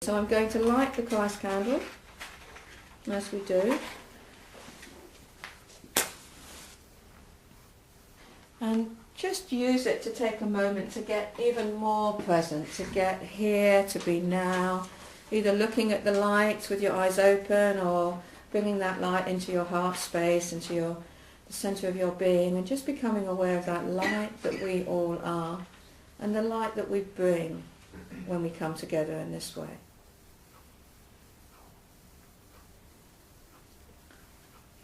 So I'm going to light the Christ candle, as we do, and just use it to take a moment to get even more present, to get here, to be now, either looking at the light with your eyes open or bringing that light into your heart space, into the centre of your being, and just becoming aware of that light that we all are and the light that we bring when we come together in this way.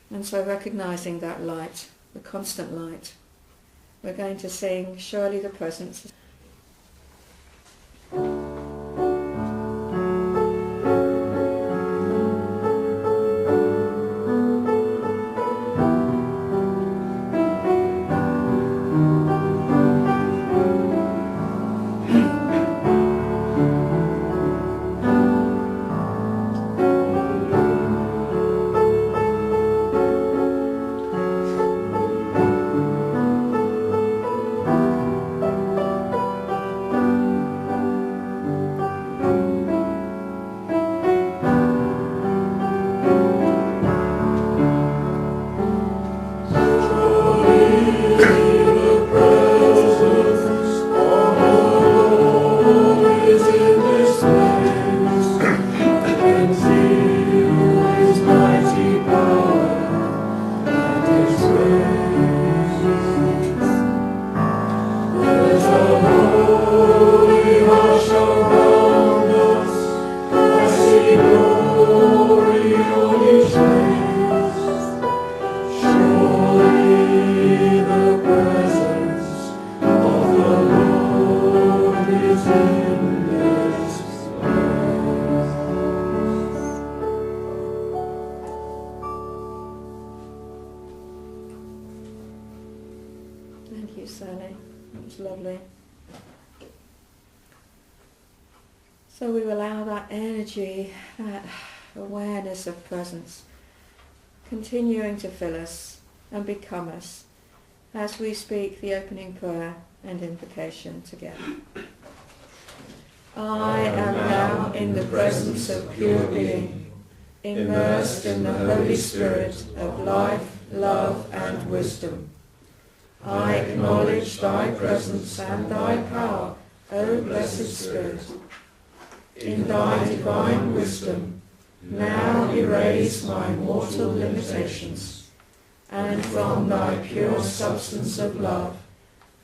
And so recognizing that light, the constant light, we're going to sing Surely the Presence. Thank you, Sally. That was lovely. So we allow that energy, that awareness of presence, continuing to fill us and become us as we speak the opening prayer and invocation together. I am now in the presence of pure being, immersed in the Holy Spirit of life, love and wisdom. I acknowledge thy presence and thy power, O blessed Spirit. In thy divine wisdom, now erase my mortal limitations, and from thy pure substance of love,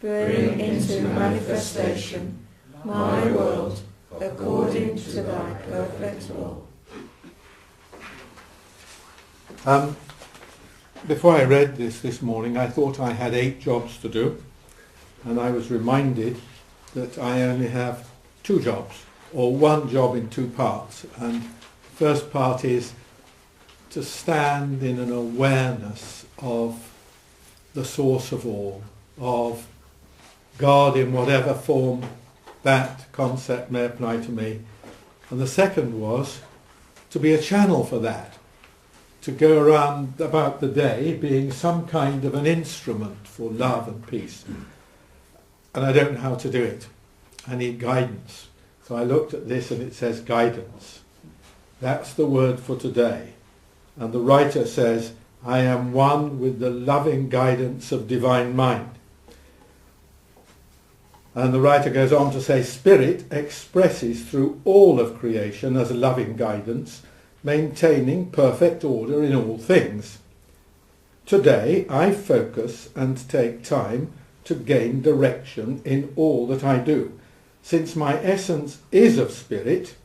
bring into manifestation my world according to thy perfect will. Before I read this morning, I thought I had 8 jobs to do, and I was reminded that I only have 2 jobs, or 1 job in 2 parts. And the first part is to stand in an awareness of the source of all, of God in whatever form that concept may apply to me. And the second was to be a channel for that, to go around about the day being some kind of an instrument for love and peace. And I don't know how to do it. I need guidance. So I looked at this and it says guidance. That's the word for today. And the writer says, I am one with the loving guidance of divine mind. And the writer goes on to say, Spirit expresses through all of creation as a loving guidance, maintaining perfect order in all things. Today I focus and take time to gain direction in all that I do. Since my essence is of Spirit,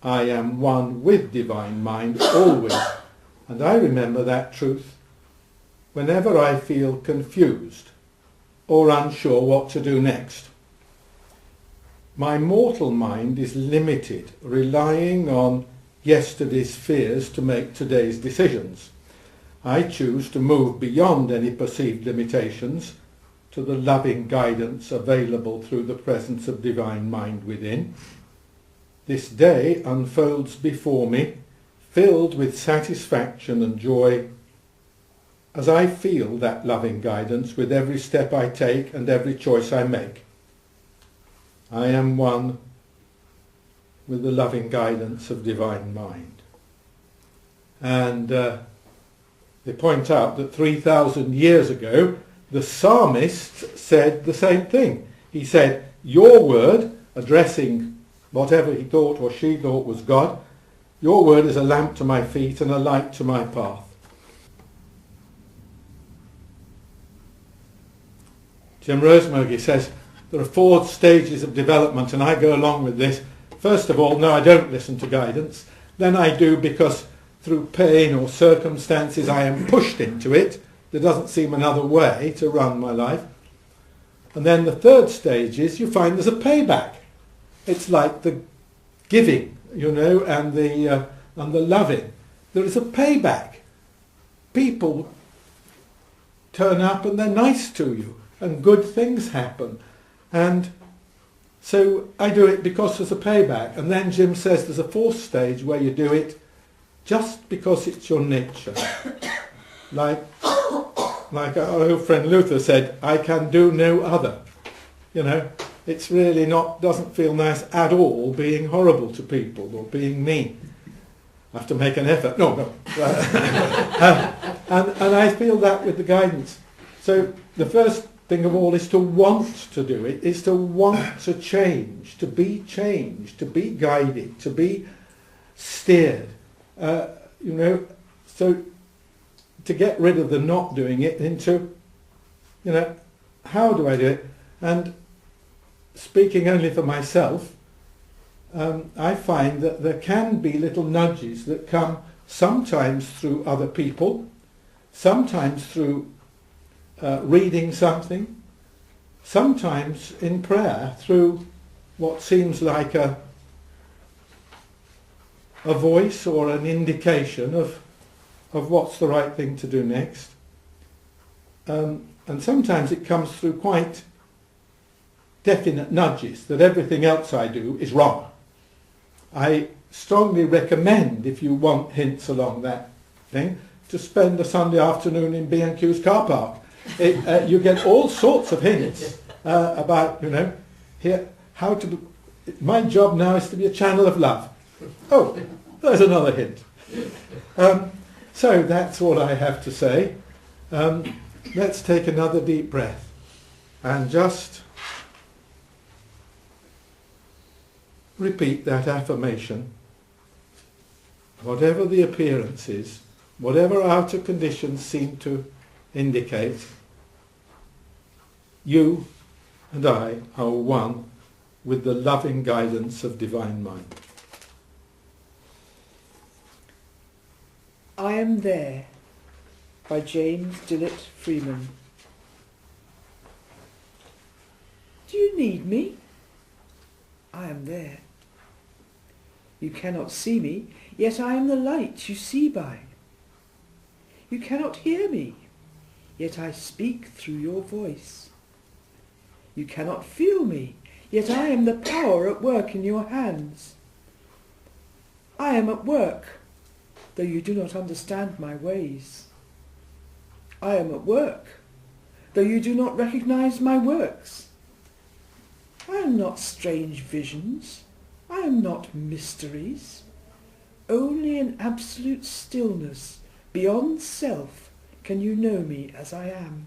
I am one with divine mind always, and I remember that truth whenever I feel confused or unsure what to do next. My mortal mind is limited, relying on yesterday's fears to make today's decisions. I choose to move beyond any perceived limitations to the loving guidance available through the presence of divine mind within. This day unfolds before me, filled with satisfaction and joy, as I feel that loving guidance with every step I take and every choice I make. I am one with the loving guidance of divine mind. And they point out that 3,000 years ago, the psalmist said the same thing. He said, your word, addressing whatever he thought or she thought was God, your word is a lamp to my feet and a light to my path. Jim Rosemergy says, there are 4 stages of development, and I go along with this. First of all, no, I don't listen to guidance. Then I do because through pain or circumstances I am pushed into it. There doesn't seem another way to run my life. And then the 3rd stage is you find there's a payback. It's like the giving, and the loving. There is a payback. People turn up and they're nice to you, and good things happen. And so I do it because there's a payback. And then Jim says there's a 4th stage where you do it just because it's your nature. Like our old friend Luther said, I can do no other. It's really doesn't feel nice at all being horrible to people or being mean. I have to make an effort. No. And I feel that with the guidance. So the first thing of all is to want to do it, is to want to change, to be changed, to be guided, to be steered. So to get rid of the not doing it into, how do I do it? And speaking only for myself, I find that there can be little nudges that come sometimes through other people, sometimes through reading something, sometimes in prayer through what seems like a voice or an indication of what's the right thing to do next. And sometimes it comes through quite definite nudges that everything else I do is wrong. I strongly recommend, if you want hints along that thing, to spend a Sunday afternoon in B&Q's car park. You get all sorts of hints about, here how to. My job now is to be a channel of love. Oh, there's another hint. So that's all I have to say. Let's take another deep breath and just repeat that affirmation. Whatever the appearance is, whatever outer conditions seem to indicate, you and I are one with the loving guidance of divine mind. I Am There by James Dillett Freeman. Do you need me? I am there. You cannot see me, yet I am the light you see by. You cannot hear me, yet I speak through your voice. You cannot feel me, yet I am the power at work in your hands. I am at work, though you do not understand my ways. I am at work, though you do not recognize my works. I am not strange visions. I am not mysteries. Only in absolute stillness, beyond self, can you know me as I am,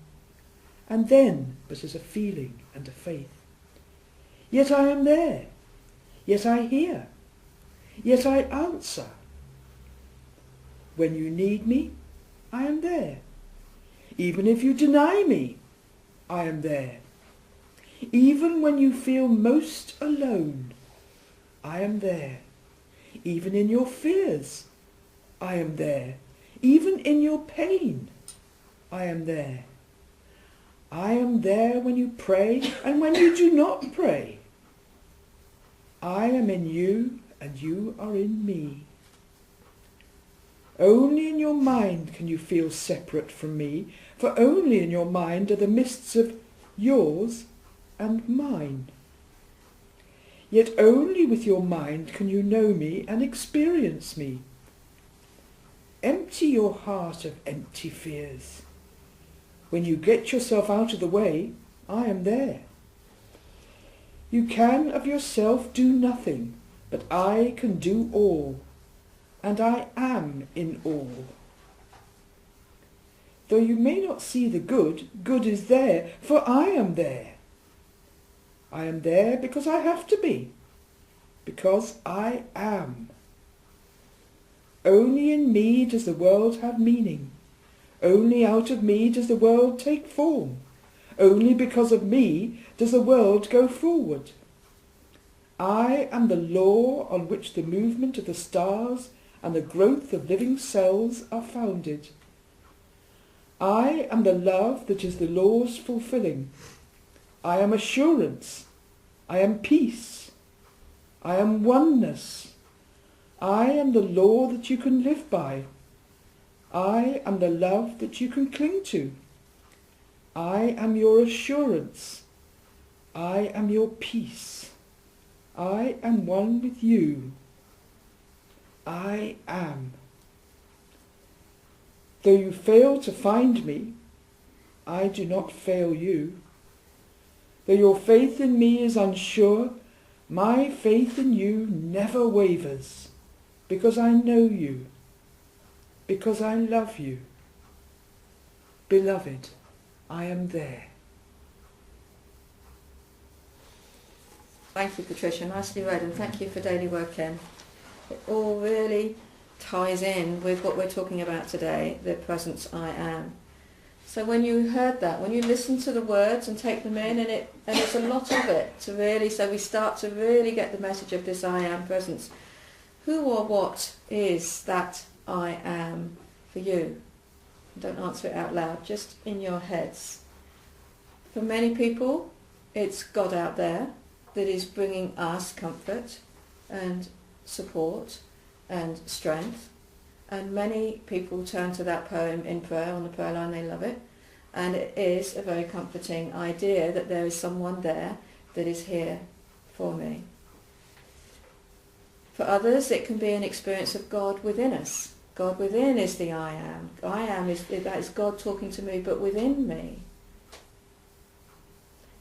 and then but as a feeling and a faith. Yet I am there, yet I hear, yet I answer. When you need me, I am there. Even if you deny me, I am there. Even when you feel most alone, I am there. Even in your fears, I am there. Even in your pain, I am there. I am there when you pray and when you do not pray. I am in you and you are in me. Only in your mind can you feel separate from me, for only in your mind are the mists of yours and mine. Yet only with your mind can you know me and experience me. Empty your heart of empty fears. When you get yourself out of the way, I am there. You can of yourself do nothing, but I can do all, and I am in all. Though you may not see the good, good is there, for I am there. I am there because I have to be, because I am. Only in me does the world have meaning. Only out of me does the world take form. Only because of me does the world go forward. I am the law on which the movement of the stars and the growth of living cells are founded. I am the love that is the law's fulfilling. I am assurance. I am peace. I am oneness. I am the law that you can live by. I am the love that you can cling to. I am your assurance. I am your peace. I am one with you. I am. Though you fail to find me, I do not fail you. Though your faith in me is unsure, my faith in you never wavers, because I know you, because I love you. Beloved, I am there. Thank you, Patricia. Nicely read, and thank you for Daily Work In. It all really ties in with what we're talking about today, the presence I am. So when you heard that, when you listen to the words and take them in, and it's a lot of it to really, so we start to really get the message of this I am presence. Who or what is that I am for you? Don't answer it out loud, just in your heads. For many people, it's God out there that is bringing us comfort and support and strength. And many people turn to that poem in prayer, on the prayer line, they love it. And it is a very comforting idea that there is someone there that is here for me. For others, it can be an experience of God within us. God within is the I am. I am that is God talking to me, but within me.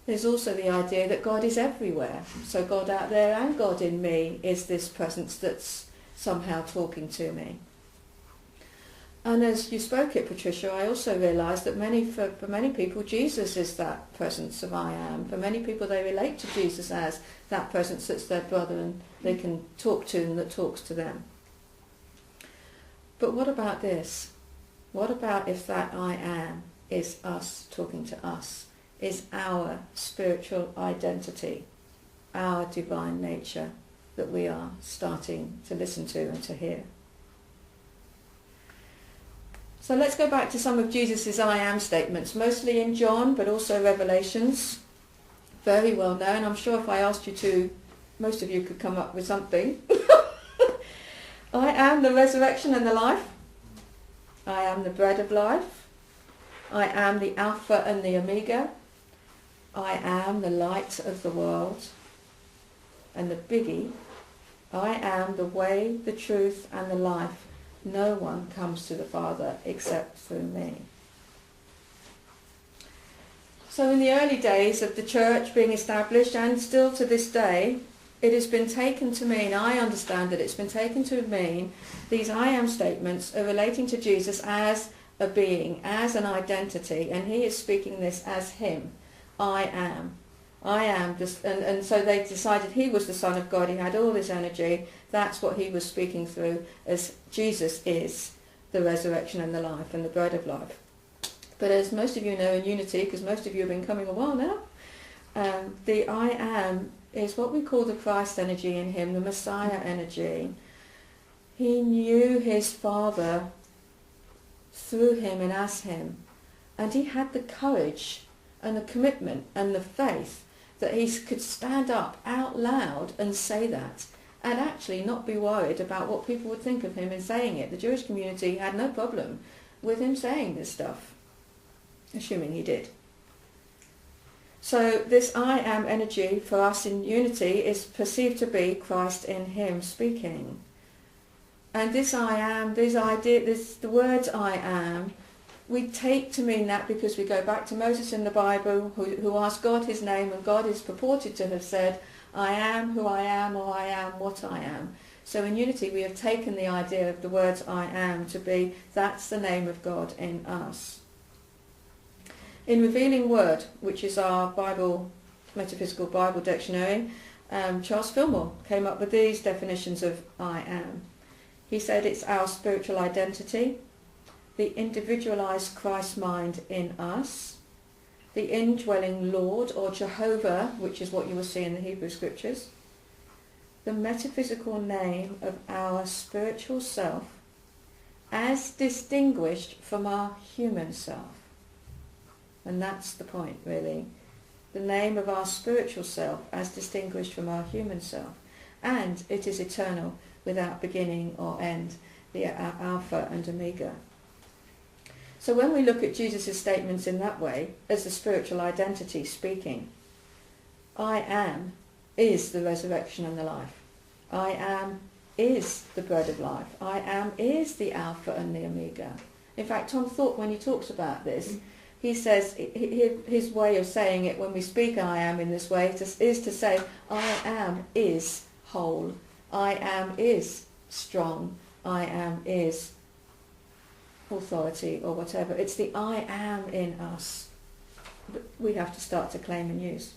There's also the idea that God is everywhere. So God out there and God in me is this presence that's somehow talking to me. And as you spoke it, Patricia, I also realised that for many people, Jesus is that presence of I am. For many people, they relate to Jesus as that presence that's their brother and they can talk to and that talks to them. But what about this? What about if that I am is us talking to us, is our spiritual identity, our divine nature that we are starting to listen to and to hear? So let's go back to some of Jesus' I am statements, mostly in John, but also Revelations. Very well known. I'm sure if I asked you to, most of you could come up with something. I am the resurrection and the life. I am the bread of life. I am the Alpha and the Omega. I am the light of the world. And the biggie, I am the way, the truth and the life. No one comes to the Father except through me. So in the early days of the church being established, and still to this day, it has been taken to mean, I understand that it's been taken to mean, these I am statements are relating to Jesus as a being, as an identity, and he is speaking this as him. I am. I am this, and so they decided he was the Son of God, he had all this energy, that's what he was speaking through, as Jesus is the resurrection and the life and the bread of life. But as most of you know in Unity, because most of you have been coming a while now, the I am is what we call the Christ energy in him, the Messiah energy. He knew his Father through him and as him, and he had the courage and the commitment and the faith that he could stand up out loud and say that, and actually not be worried about what people would think of him in saying it. The Jewish community had no problem with him saying this stuff, assuming he did. So this I am energy for us in Unity is perceived to be Christ in him speaking. And this I am, this idea, the words I am, we take to mean that because we go back to Moses in the Bible who asked God his name, and God is purported to have said, I am who I am, or I am what I am. So in Unity we have taken the idea of the words I am to be, that's the name of God in us. In Revealing Word, which is our metaphysical Bible dictionary, Charles Fillmore came up with these definitions of I am. He said it's our spiritual identity, the individualized Christ mind in us, the indwelling Lord or Jehovah, which is what you will see in the Hebrew Scriptures, the metaphysical name of our spiritual self as distinguished from our human self. And that's the point, really. The name of our spiritual self as distinguished from our human self. And it is eternal, without beginning or end, the Alpha and Omega. So when we look at Jesus' statements in that way, as the spiritual identity speaking, I am is the resurrection and the life. I am is the bread of life. I am is the Alpha and the Omega. In fact, Tom Thorpe, when he talks about this, he says his way of saying it when we speak I am in this way is to say I am is whole. I am is strong. I am is authority or whatever. It's the I am in us that we have to start to claim and use.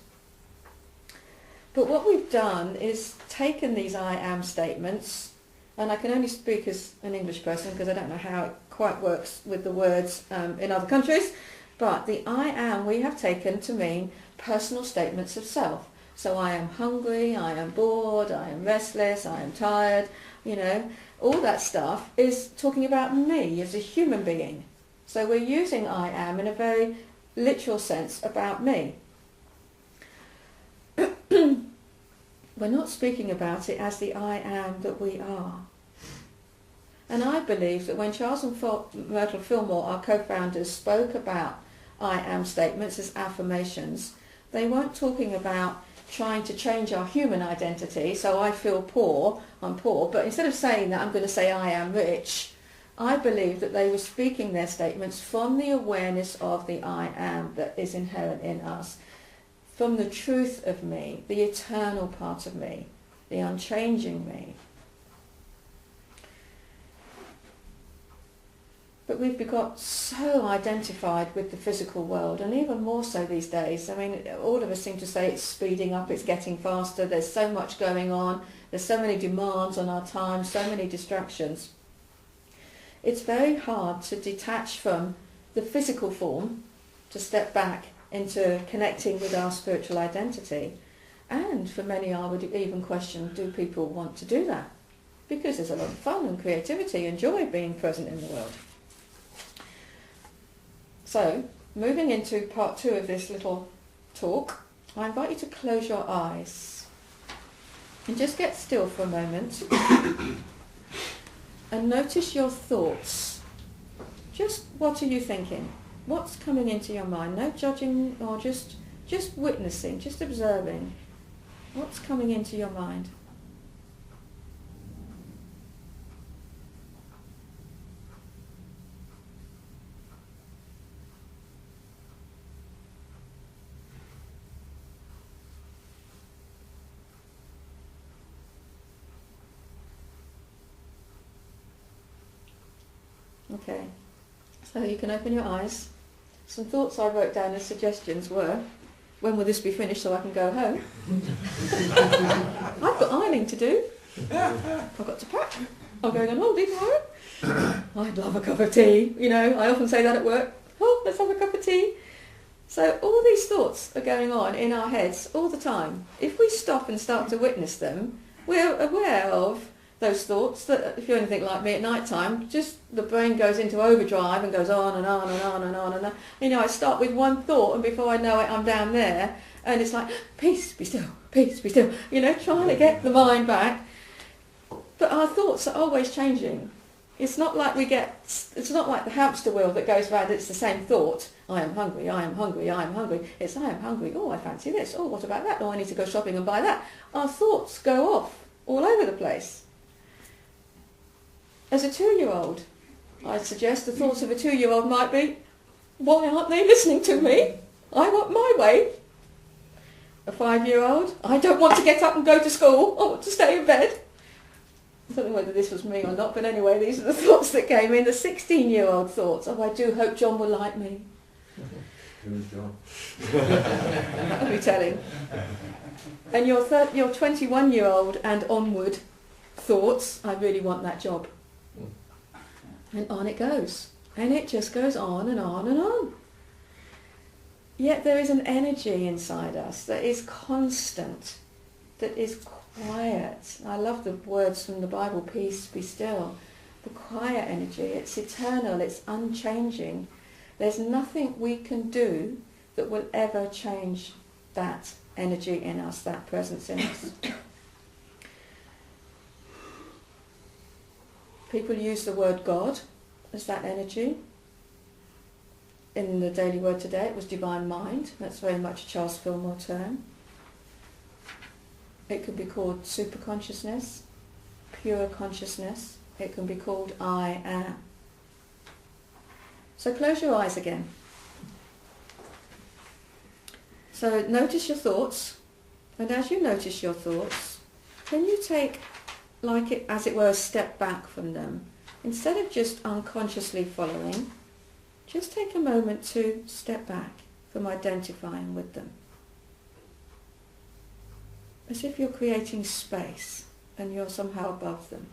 But what we've done is taken these I am statements, and I can only speak as an English person because I don't know how it quite works with the words in other countries, but the I am we have taken to mean personal statements of self. So I am hungry, I am bored, I am restless, I am tired, all that stuff is talking about me as a human being. So we're using I am in a very literal sense about me. We're not speaking about it as the I am that we are. And I believe that when Charles and Myrtle Fillmore, our co-founders, spoke about I am statements as affirmations, they weren't talking about trying to change our human identity, so I feel poor, I'm poor, but instead of saying that I'm going to say I am rich, I believe that they were speaking their statements from the awareness of the I am that is inherent in us, from the truth of me, the eternal part of me, the unchanging me. But we've got so identified with the physical world, and even more so these days. I mean, all of us seem to say it's speeding up, it's getting faster, there's so much going on, there's so many demands on our time, so many distractions. It's very hard to detach from the physical form, to step back into connecting with our spiritual identity. And for many, I would even question, do people want to do that? Because there's a lot of fun and creativity and joy being present in the world. So, moving into part 2 of this little talk, I invite you to close your eyes and just get still for a moment and notice your thoughts. Just what are you thinking? What's coming into your mind? No judging or just witnessing, just observing. What's coming into your mind? Okay, so you can open your eyes. Some thoughts I wrote down as suggestions were, when will this be finished so I can go home? I've got ironing to do. I've got to pack. I'm going on holiday tomorrow. I'd love a cup of tea. I often say that at work. Oh, let's have a cup of tea. So all these thoughts are going on in our heads all the time. If we stop and start to witness them, we're aware of those thoughts that, if you're anything like me at night time, just the brain goes into overdrive and goes on and on and on and on and on. I start with one thought and before I know it I'm down there and it's like, peace, be still, trying to get the mind back. But our thoughts are always changing. It's not like the hamster wheel that goes round, it's the same thought. I am hungry, I am hungry, I am hungry. It's I am hungry, oh I fancy this, oh what about that, oh I need to go shopping and buy that. Our thoughts go off all over the place. As a 2-year-old, I'd suggest the thoughts of a 2-year-old might be, why aren't they listening to me? I want my way. A 5-year-old? I don't want to get up and go to school. I want to stay in bed. I don't know whether this was me or not, but anyway, these are the thoughts that came in. The 16-year-old thoughts, I do hope John will like me. Who's John? That'll be telling. And your 21-year-old and onward thoughts, I really want that job. And on it goes. And it just goes on and on and on. Yet there is an energy inside us that is constant, that is quiet. I love the words from the Bible, peace, be still. The quiet energy, it's eternal, it's unchanging. There's nothing we can do that will ever change that energy in us, that presence in us. People use the word God as that energy. In the Daily Word today it was divine mind. That's very much a Charles Fillmore term. It could be called super consciousness, pure consciousness. It can be called I am. So close your eyes again. So notice your thoughts, and as you notice your thoughts, can you take, like it, as it were, a step back from them? Instead of just unconsciously following, just take a moment to step back from identifying with them. As if you're creating space and you're somehow above them.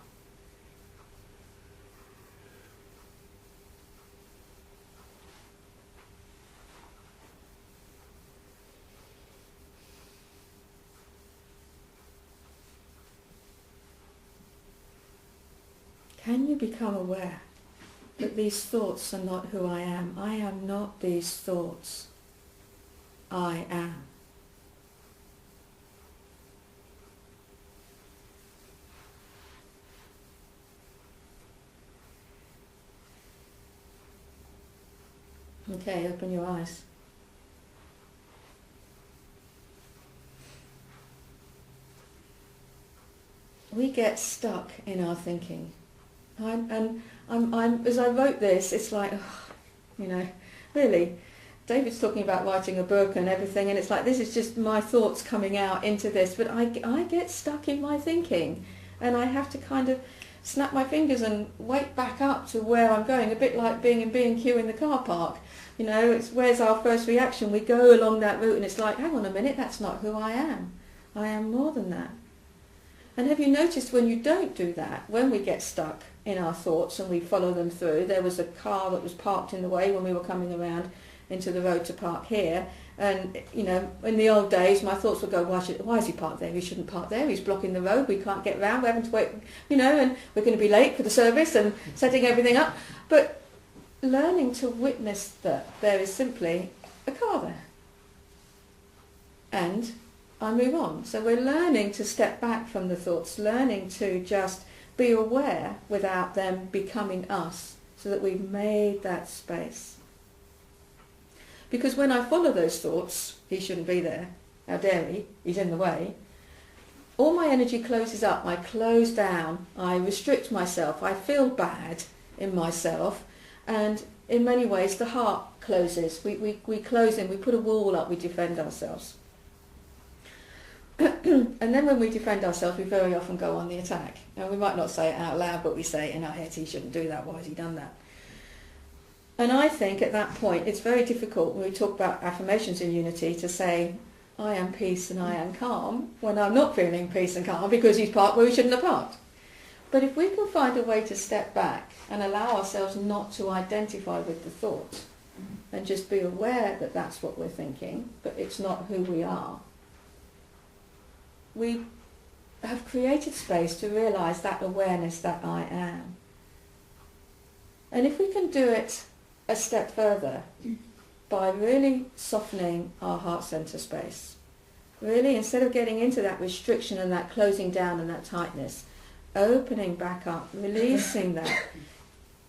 Can you become aware that these thoughts are not who I am? I am not these thoughts. I am. Okay, open your eyes. We get stuck in our thinking. I'm as I wrote this, it's like, really, David's talking about writing a book and everything, and it's like, this is just my thoughts coming out into this, but I get stuck in my thinking, and I have to kind of snap my fingers and wake back up to where I'm going, a bit like being in B&Q in the car park. It's where's our first reaction? We go along that route and it's like, hang on a minute, that's not who I am. I am more than that. And have you noticed when you don't do that, when we get stuck in our thoughts and we follow them through? There was a car that was parked in the way when we were coming around into the road to park here, and in the old days my thoughts would go, why is he parked there? He shouldn't park there, he's blocking the road, we can't get round, we're having to wait, and we're going to be late for the service and setting everything up. But learning to witness that there is simply a car there, and I move on. So we're learning to step back from the thoughts, learning to just be aware without them becoming us, so that we've made that space. Because when I follow those thoughts, he shouldn't be there, how dare he, he's in the way, all my energy closes up, I close down, I restrict myself, I feel bad in myself, and in many ways the heart closes. We close in, we put a wall up, we defend ourselves. And then when we defend ourselves, we very often go on the attack. And we might not say it out loud, but we say it in our heads, he shouldn't do that, why has he done that? And I think at that point it's very difficult when we talk about affirmations in unity to say, I am peace and I am calm, when I'm not feeling peace and calm because he's parked where we shouldn't have parked. But if we can find a way to step back and allow ourselves not to identify with the thought and just be aware that that's what we're thinking, but it's not who we are, we have created space to realise that awareness that I am. And if we can do it a step further by really softening our heart centre space, really instead of getting into that restriction and that closing down and that tightness, opening back up, releasing that.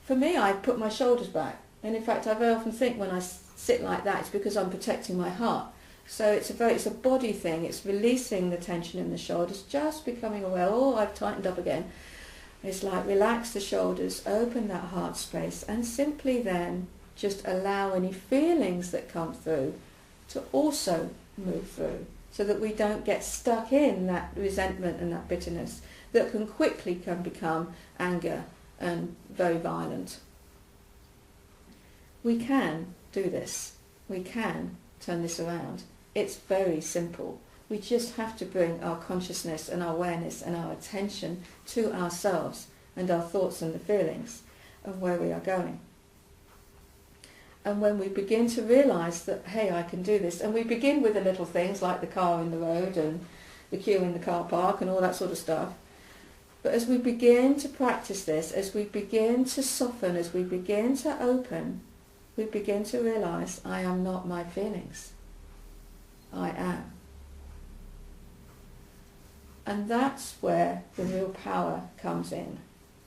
For me, I put my shoulders back, and in fact I very often think when I sit like that it's because I'm protecting my heart. So it's a body thing, it's releasing the tension in the shoulders, just becoming aware, I've tightened up again. It's like relax the shoulders, open that heart space, and simply then just allow any feelings that come through to also move through. so that we don't get stuck in that resentment and that bitterness that can quickly become anger and very violent. We can do this. We can turn this around. It's very simple. We just have to bring our consciousness and our awareness and our attention to ourselves and our thoughts and the feelings of where we are going. And when we begin to realise that, hey, I can do this, and we begin with the little things like the car in the road and the queue in the car park and all that sort of stuff, but as we begin to practice this, as we begin to soften, as we begin to open, we begin to realise I am not my feelings. I am. And that's where the real power comes in.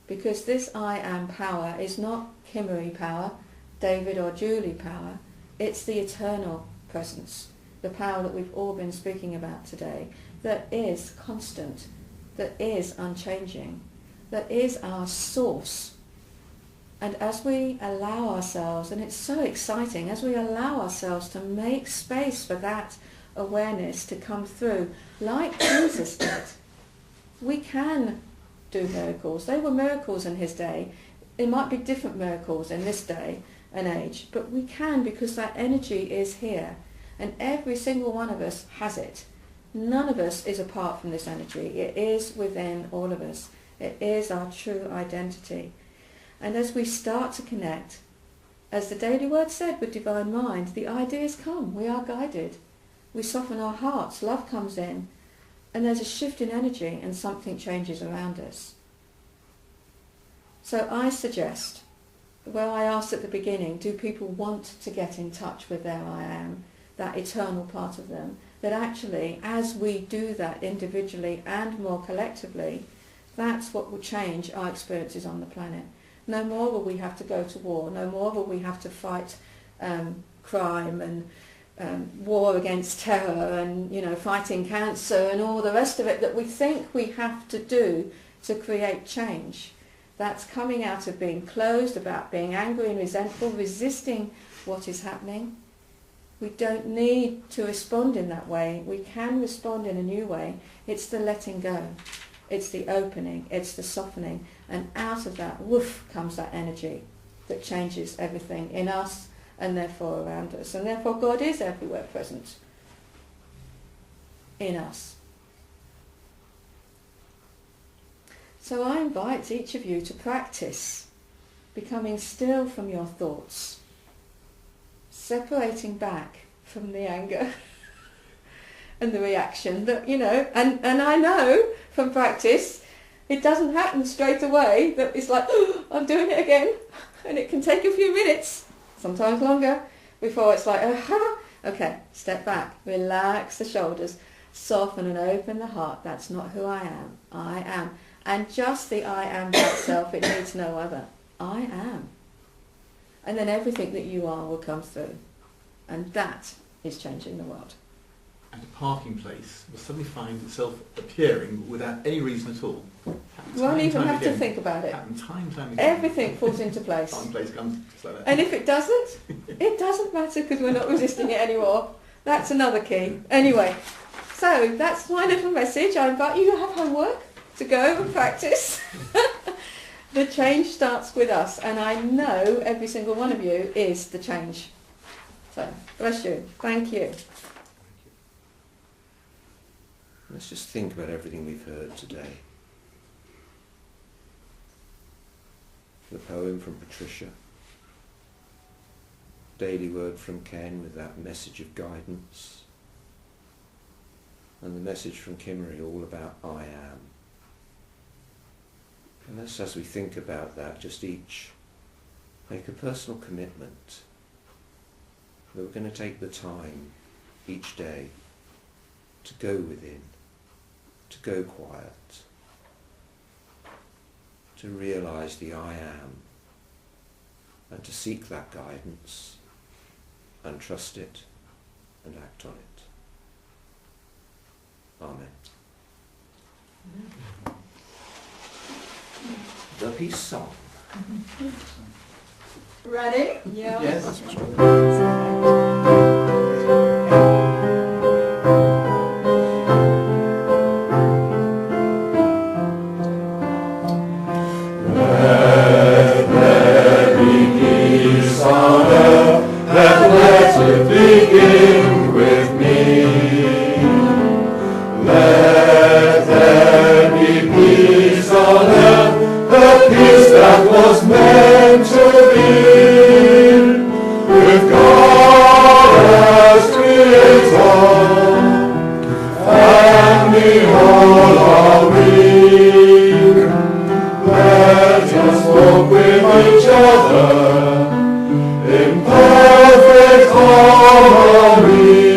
Because this I am power is not Kimmery power, David or Julie power. It's the eternal presence, the power that we've all been speaking about today, that is constant, that is unchanging, that is our source. And as we allow ourselves, and it's so exciting, as we allow ourselves to make space for that awareness to come through, like Jesus did, we can do miracles. They were miracles in his day. It might be different miracles in this day and age, but we can, because that energy is here. And every single one of us has it. None of us is apart from this energy. It is within all of us. It is our true identity. And as we start to connect, as the Daily Word said with Divine Mind, the ideas come, we are guided. We soften our hearts, love comes in, and there's a shift in energy and something changes around us. So I suggest, well, I asked at the beginning, do people want to get in touch with their I am, that eternal part of them, that actually as we do that individually and more collectively, that's what will change our experiences on the planet. No more will we have to go to war. No more will we have to fight crime and war against terror and, fighting cancer and all the rest of it that we think we have to do to create change. That's coming out of being closed, about being angry and resentful, resisting what is happening. We don't need to respond in that way. We can respond in a new way. It's the letting go. It's the opening. It's the softening. And out of that, woof, comes that energy that changes everything in us and therefore around us. And therefore God is everywhere present in us. So I invite each of you to practice becoming still from your thoughts, separating back from the anger and the reaction that, and I know from practice, it doesn't happen straight away, that it's like, oh, I'm doing it again, and it can take a few minutes, sometimes longer, before it's like, okay, step back, relax the shoulders, soften and open the heart. That's not who I am. I am. And just the I am by itself, it needs no other. I am. And then everything that you are will come through. And that is changing the world. And a parking place will suddenly find itself appearing without any reason at all. You won't even have to think about it. Time again. Everything falls into place. Parking place comes just like that. And if it doesn't matter, because we're not resisting it anymore. That's another key. Anyway, so that's my little message. I invite you to have homework, to go and practice. The change starts with us, and I know every single one of you is the change. So, bless you. Thank you. Let's just think about everything we've heard today. The poem from Patricia. Daily Word from Ken with that message of guidance. And the message from Kimmery all about I am. And let's, as we think about that, just each make a personal commitment that we're going to take the time each day to go within, to go quiet, to realise the I am, and to seek that guidance and trust it and act on it. Amen. The peace song. Ready? Yeah. Yes. it begin with me. Let there be peace on earth, the peace that was meant to be, with God as Creator, and we all are we. Let us walk with each other in perfect harmony.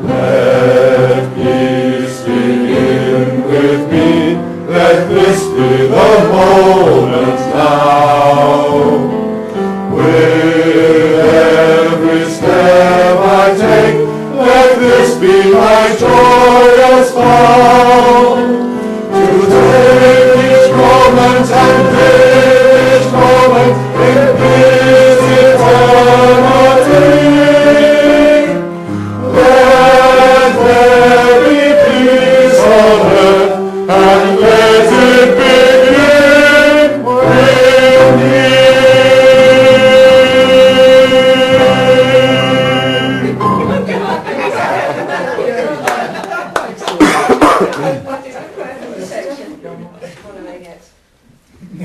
Let peace begin with me. Let this be the moment now. With every step I take, let this be my joyous vow. To take each moment and live each moment in peace eternity. Let there be peace on earth, and let it begin with me.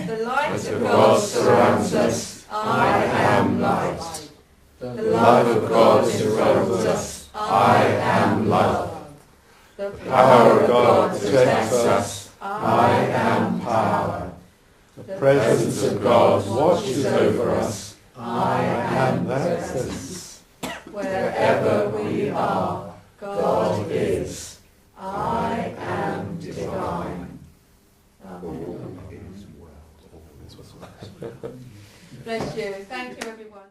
The light of God surrounds us. I am light. The love of God surrounds us. I am love. The power of God protects us. I am power. The presence of God watches over us. I am presence. Wherever we are, God is. I am divine. Amen. Bless you. Thank you, everyone.